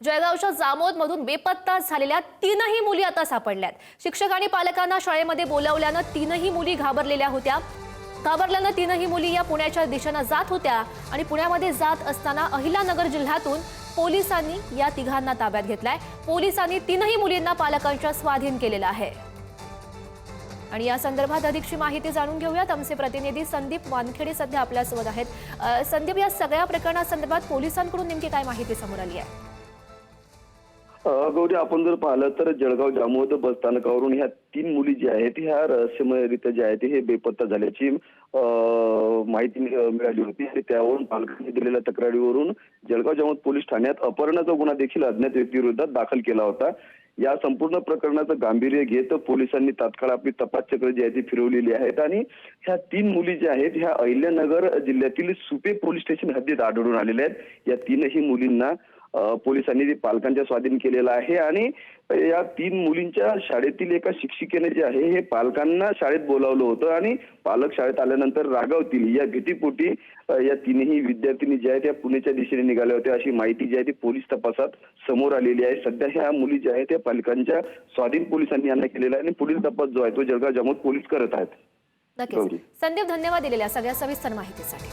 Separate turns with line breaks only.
जळगावच्या जामोदमधून बेपत्ता झालेल्या तीनही मुली आता सापडल्यात। शिक्षक आणि पालकांना शाळेमध्ये बोलावल्यानं तीनही मुली घाबरलेल्या होत्या। घाबरल्यानं तीनही मुली या पुण्याच्या दिशेने जात होत्या आणि पुण्यामध्ये जात असताना अहिल्यानगर जिल्ह्यातून पोलिसांनी या तिघांना ताब्यात घेतलाय। पोलिसांनी तीनही मुलींना पालकांच्या स्वाधीन केलेलं आहे आणि या संदर्भात अधिकची माहिती जाणून घेऊयात। आमचे प्रतिनिधी संदीप वानखेडे सध्या आपल्यासोबत आहेत। संदीप, या सगळ्या प्रकरणासंदर्भात पोलिसांकडून नेमकी काय माहिती समोर आली आहे?
गौरी, आपण जर पाहिलं तर जळगाव जामोद बस स्थानकावरून ह्या तीन मुली ज्या आहेत ह्या रहस्यमयरित्या ज्या आहेत हे बेपत्ता झाल्याची माहिती मिळाली होती आणि त्यावरून पालकांनी दिलेल्या तक्रारीवरून जळगाव जामोद पोलीस ठाण्यात अपहरणाचा गुन्हा देखील अज्ञात व्यक्तीविरोधात दाखल केला होता। या संपूर्ण प्रकरणाचं गांभीर्य घेत पोलिसांनी तात्काळ आपली तपास चक्र जी आहे ती फिरवलेली आहेत आणि ह्या तीन मुली ज्या आहेत ह्या अहिल्यानगर जिल्ह्यातील सुपे पोलीस स्टेशन हद्दीत आढळून आलेल्या आहेत। या तीनही मुलींना पोलिसांनी पालकांच्या स्वाधीन केलेलं आहे आणि या तीन मुलींच्या शाळेतील एका शिक्षिकेने जे आहे हे पालकांना शाळेत बोलावलं होतं आणि पालक शाळेत आल्यानंतर रागावतील या भीतीपोटी या तीनही विद्यार्थिनी ज्या आहेत त्या पुण्याच्या दिशेने निघाल्या होत्या अशी माहिती जी आहे ती पोलीस तपासात समोर आलेली आहे। सध्या ह्या मुली ज्या आहेत त्या पालकांच्या स्वाधीन पोलिसांनी यांना केलेला आहे आणि पुढील तपास जो आहे तो जळगाव जामोद पोलीस करत आहेत।
नक्कीच संदीप, धन्यवाद दिलेल्या सगळ्या सविस्तर माहितीसाठी।